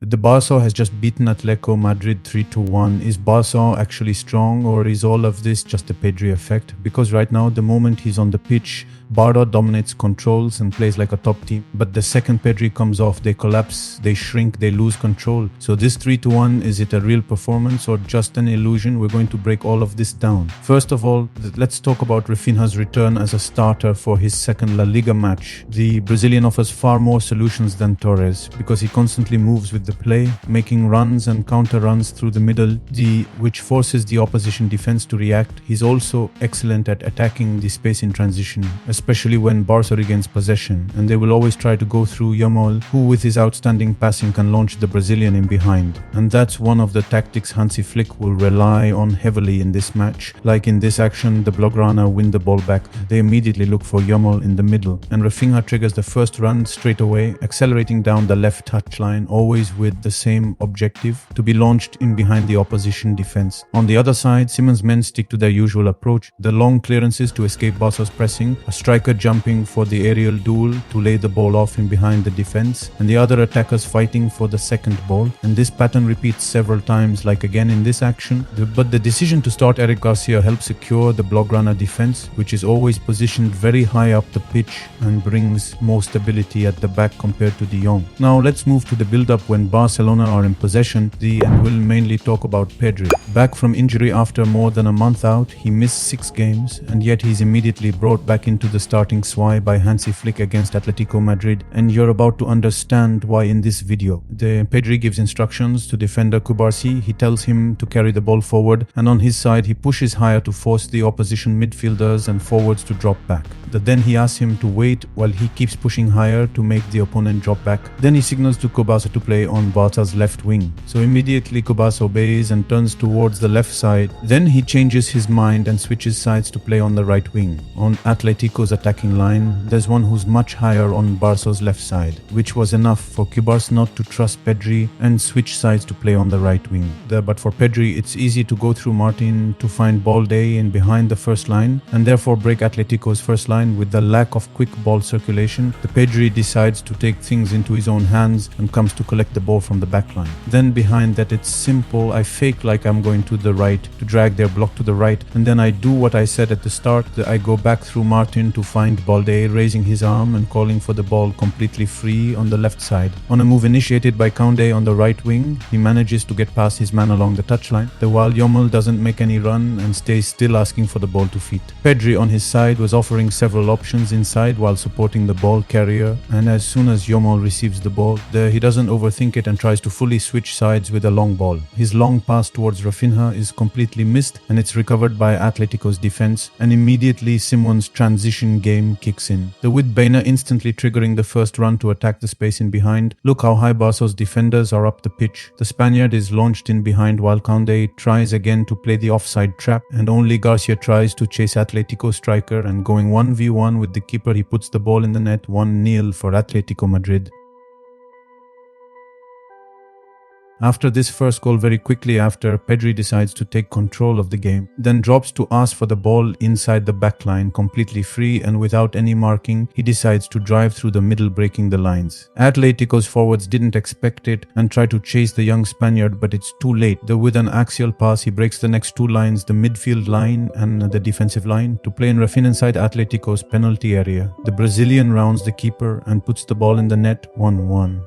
The Barça has just beaten Atletico Madrid 3-1. Is Barça actually strong, or is all of this just a Pedri effect? Because right now, the moment he's on the pitch, Barca dominates, controls and plays like a top team. But the second Pedri comes off, they collapse, they shrink, they lose control. So this 3-1, is it a real performance or just an illusion? We're going to break all of this down. First of all, let's talk about Rafinha's return as a starter for his second La Liga match. The Brazilian offers far more solutions than Torres because he constantly moves with the play, making runs and counter runs through the middle, which forces the opposition defense to react. He's also excellent at attacking the space in transition, especially when Barca regains possession, and they will always try to go through Yamal, who with his outstanding passing can launch the Brazilian in behind. And that's one of the tactics Hansi Flick will rely on heavily in this match. Like in this action, the Blaugrana win the ball back. They immediately look for Yamal in the middle, and Rafinha triggers the first run straight away, accelerating down the left touchline, always with the same objective, to be launched in behind the opposition defense. On the other side, Simon's men stick to their usual approach, the long clearances to escape Barca's pressing, a striker jumping for the aerial duel to lay the ball off in behind the defense, and the other attackers fighting for the second ball. And this pattern repeats several times, like again in this action. But the decision to start Eric Garcia helps secure the Blaugrana defense, which is always positioned very high up the pitch and brings more stability at the back compared to De Jong. Now let's move to the build-up when Barcelona are in possession, and we'll mainly talk about Pedri. Back from injury after more than a month out, he missed 6 games, and yet he's immediately brought back into the starting side by Hansi Flick against Atletico Madrid, and you're about to understand why in this video. Pedri gives instructions to defender Kubarsi. He tells him to carry the ball forward, and on his side he pushes higher to force the opposition midfielders and forwards to drop back. Then he asks him to wait while he keeps pushing higher to make the opponent drop back. Then he signals to Kubarsi to play on Barca's left wing. So immediately Kubarsi obeys and turns towards the left side. Then he changes his mind and switches sides to play on the right wing. On Atletico's attacking line, there's one who's much higher on Barca's left side, which was enough for Kubarsi not to trust Pedri and switch sides to play on the right wing. But for Pedri, it's easy to go through Martin to find Balde in behind the first line and therefore break Atletico's first line. With the lack of quick ball circulation, the Pedri decides to take things into his own hands and comes to collect the ball from the back line. Then behind that, it's simple. I fake like I'm going to the right to drag their block to the right, and then I do what I said at the start. I go back through Martin to find Balde raising his arm and calling for the ball completely free on the left side. On a move initiated by Koundé on the right wing, he manages to get past his man along the touchline, while Yamal doesn't make any run and stays still asking for the ball to feet. Pedri on his side was offering several options inside while supporting the ball carrier, and as soon as Yamal receives the ball, he doesn't overthink it and tries to fully switch sides with a long ball. His long pass towards Rafinha is completely missed, and it's recovered by Atletico's defense, and immediately Simon's transition game kicks in. With Baena instantly triggering the first run to attack the space in behind. Look how high Barca's defenders are up the pitch. The Spaniard is launched in behind while Koundé tries again to play the offside trap, and only Garcia tries to chase Atletico striker, and going 1v1 with the keeper, he puts the ball in the net. 1-0 for Atletico Madrid. After this first goal, very quickly after, Pedri decides to take control of the game, then drops to ask for the ball inside the backline, completely free and without any marking. He decides to drive through the middle, breaking the lines. Atletico's forwards didn't expect it and try to chase the young Spaniard, but it's too late. With an axial pass, he breaks the next 2 lines, the midfield line and the defensive line, to play in Rafinha inside Atletico's penalty area. The Brazilian rounds the keeper and puts the ball in the net. 1-1.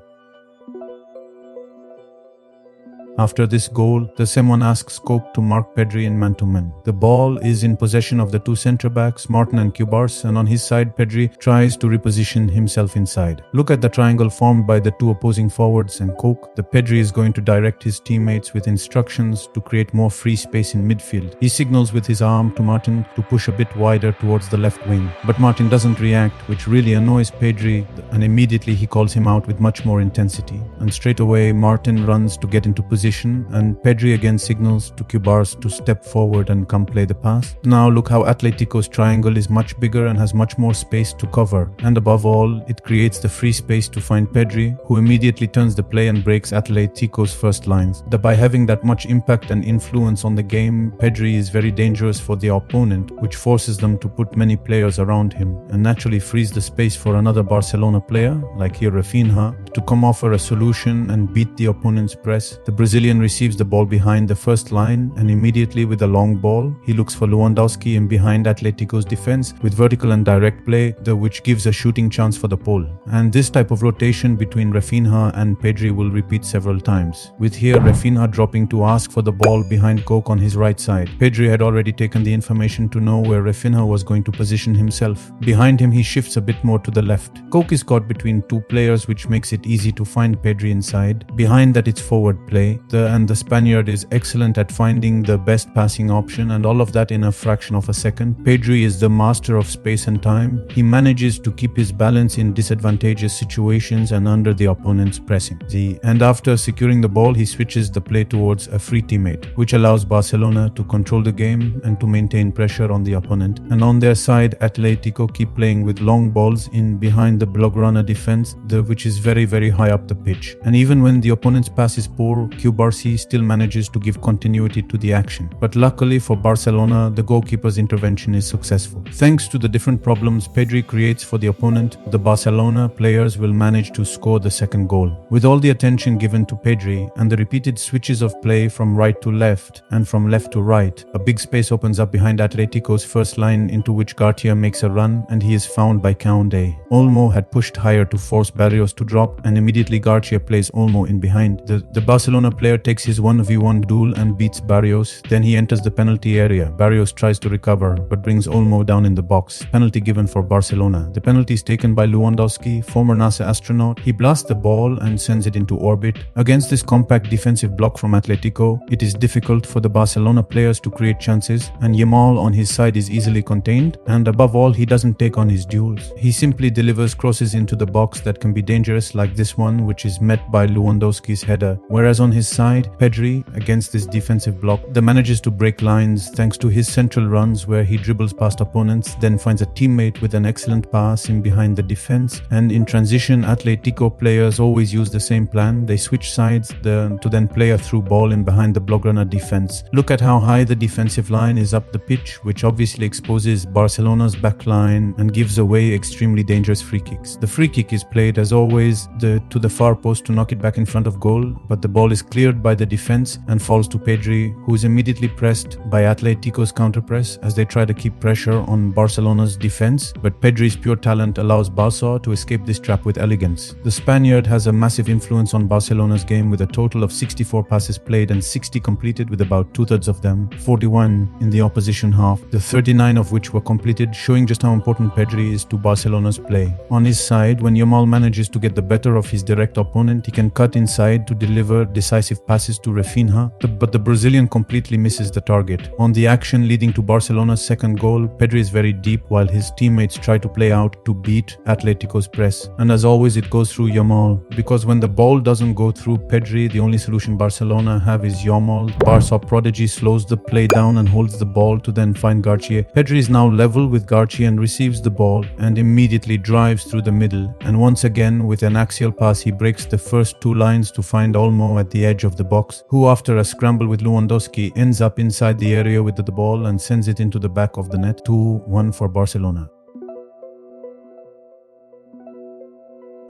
After this goal, someone asks Coke to mark Pedri in man-to-man. The ball is in possession of the 2 centre-backs, Martin and Kubarsi, and on his side, Pedri tries to reposition himself inside. Look at the triangle formed by the 2 opposing forwards and Coke. Pedri is going to direct his teammates with instructions to create more free space in midfield. He signals with his arm to Martin to push a bit wider towards the left wing, but Martin doesn't react, which really annoys Pedri, and immediately he calls him out with much more intensity. And straight away, Martin runs to get into position position, and Pedri again signals to Kubars to step forward and come play the pass. Now look how Atletico's triangle is much bigger and has much more space to cover, and above all, it creates the free space to find Pedri, who immediately turns the play and breaks Atletico's first lines. By having that much impact and influence on the game, Pedri is very dangerous for the opponent, which forces them to put many players around him, and naturally frees the space for another Barcelona player, like here Rafinha, to come offer a solution and beat the opponent's press. The Brazilian receives the ball behind the first line, and immediately with a long ball, he looks for Lewandowski in behind Atletico's defense with vertical and direct play, which gives a shooting chance for the pole. And this type of rotation between Rafinha and Pedri will repeat several times, with here Rafinha dropping to ask for the ball behind Coke on his right side. Pedri had already taken the information to know where Rafinha was going to position himself. Behind him, he shifts a bit more to the left. Coke is caught between two players, which makes it easy to find Pedri inside. Behind that, it's forward play. The Spaniard is excellent at finding the best passing option, and all of that in a fraction of a second. Pedri is the master of space and time. He manages to keep his balance in disadvantageous situations and under the opponent's pressing. And after securing the ball, he switches the play towards a free teammate, which allows Barcelona to control the game and to maintain pressure on the opponent. And on their side, Atletico keep playing with long balls in behind the Blaugrana defense, which is very, very high up the pitch. And even when the opponent's pass is poor, Kubasi still manages to give continuity to the action. But luckily for Barcelona, the goalkeeper's intervention is successful. Thanks to the different problems Pedri creates for the opponent, the Barcelona players will manage to score the second goal. With all the attention given to Pedri and the repeated switches of play from right to left and from left to right, a big space opens up behind Atletico's first line, into which Garcia makes a run, and he is found by Koundé. Olmo had pushed higher to force Barrios to drop, and immediately Garcia plays Olmo in behind. The Barcelona player takes his 1v1 duel and beats Barrios. Then he enters the penalty area. Barrios tries to recover but brings Olmo down in the box. Penalty given for Barcelona. The penalty is taken by Lewandowski, former NASA astronaut. He blasts the ball and sends it into orbit. Against this compact defensive block from Atletico, it is difficult for the Barcelona players to create chances, and Yamal on his side is easily contained, and above all, he doesn't take on his duels. He simply delivers crosses into the box that can be dangerous, like this one, which is met by Lewandowski's header. Whereas on his side, Pedri, against this defensive block, manages to break lines thanks to his central runs where he dribbles past opponents, then finds a teammate with an excellent pass in behind the defense. And in transition, Atletico players always use the same plan. They switch sides to then play a through ball in behind the Blaugrana defense. Look at how high the defensive line is up the pitch, which obviously exposes Barcelona's back line and gives away extremely dangerous free kicks. The free kick is played as always to the far post to knock it back in front of goal, but the ball is cleared by the defense and falls to Pedri, who is immediately pressed by Atletico's counterpress as they try to keep pressure on Barcelona's defense, but Pedri's pure talent allows Barca to escape this trap with elegance. The Spaniard has a massive influence on Barcelona's game with a total of 64 passes played and 60 completed, with about two-thirds of them, 41 in the opposition half, the 39 of which were completed, showing just how important Pedri is to Barcelona's play. On his side, when Yamal manages to get the better of his direct opponent, he can cut inside to deliver decisive passes to Rafinha, but the Brazilian completely misses the target. On the action leading to Barcelona's second goal, Pedri is very deep while his teammates try to play out to beat Atletico's press. And as always, it goes through Yamal, because when the ball doesn't go through Pedri, the only solution Barcelona have is Yamal. Barca prodigy slows the play down and holds the ball to then find Garcia. Pedri is now level with Garcia and receives the ball and immediately drives through the middle. And once again, with an axial pass, he breaks the first two lines to find Olmo at the edge of the box, who after a scramble with Lewandowski ends up inside the area with the ball and sends it into the back of the net. 2-1 for Barcelona.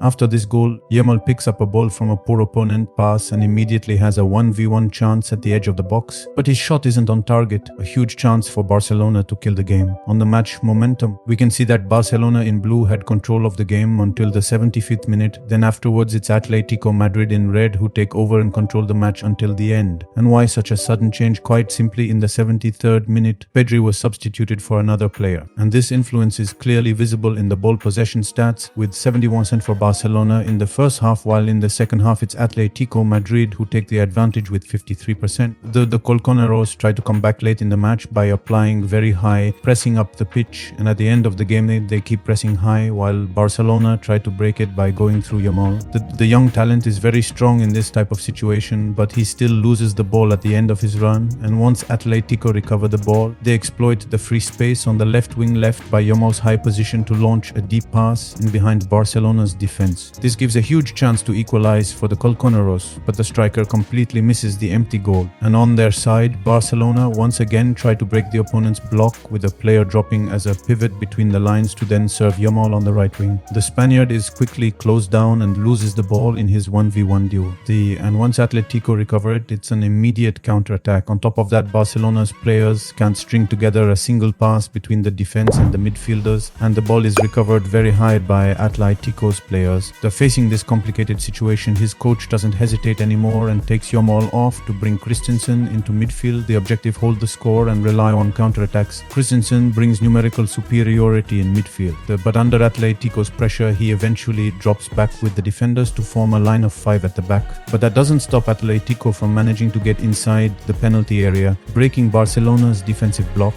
After this goal, Yamal picks up a ball from a poor opponent pass and immediately has a 1v1 chance at the edge of the box, but his shot isn't on target, a huge chance for Barcelona to kill the game. On the match momentum, we can see that Barcelona in blue had control of the game until the 75th minute, then afterwards it's Atletico Madrid in red who take over and control the match until the end. And why such a sudden change? Quite simply, in the 73rd minute, Pedri was substituted for another player, and this influence is clearly visible in the ball possession stats, with 71% for Barcelona in the first half, while in the second half it's Atletico Madrid who take the advantage with 53%. The Colchoneros try to come back late in the match by applying very high, pressing up the pitch, and at the end of the game they keep pressing high, while Barcelona try to break it by going through Yamal. The young talent is very strong in this type of situation, but he still loses the ball at the end of his run, and once Atletico recover the ball, they exploit the free space on the left wing left by Yamal's high position to launch a deep pass in behind Barcelona's defense. This gives a huge chance to equalize for the Colchoneros, but the striker completely misses the empty goal. And on their side, Barcelona once again try to break the opponent's block with a player dropping as a pivot between the lines to then serve Yamal on the right wing. The Spaniard is quickly closed down and loses the ball in his 1v1 duel. And once Atletico recover it, it's an immediate counter-attack. On top of that, Barcelona's players can't string together a single pass between the defense and the midfielders, and the ball is recovered very high by Atletico's players. Facing this complicated situation, his coach doesn't hesitate anymore and takes Yamal off to bring Christensen into midfield. The objective: hold the score and rely on counter-attacks. Christensen brings numerical superiority in midfield, but under Atletico's pressure, he eventually drops back with the defenders to form a line of 5 at the back. But that doesn't stop Atletico from managing to get inside the penalty area, breaking Barcelona's defensive block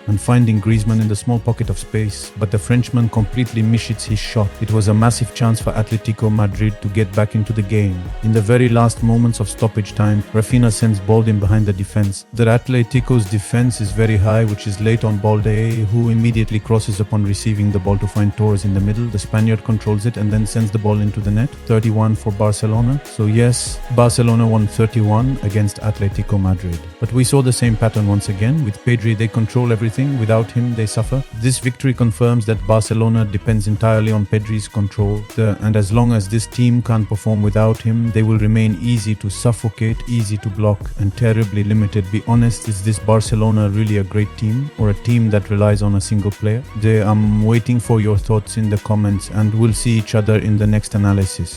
and finding Griezmann in the small pocket of space. But the Frenchman completely misshits his shot. It was a massive chance for Atletico Madrid to get back into the game. In the very last moments of stoppage time, Rafinha sends Balde in behind the defense. The Atletico's defense is very high, which is late on Balde, who immediately crosses upon receiving the ball to find Torres in the middle. The Spaniard controls it and then sends the ball into the net. 31 for Barcelona. So yes, Barcelona won 31 against Atletico Madrid. But we saw the same pattern once again. With Pedri, they control everything. Without him, they suffer. This victory confirms that Barcelona depends entirely on Pedri's control. And as long as this team can't perform without him, they will remain easy to suffocate, easy to block, and terribly limited. Be honest, is this Barcelona really a great team, or a team that relies on a single player? I'm waiting for your thoughts in the comments, and we'll see each other in the next analysis.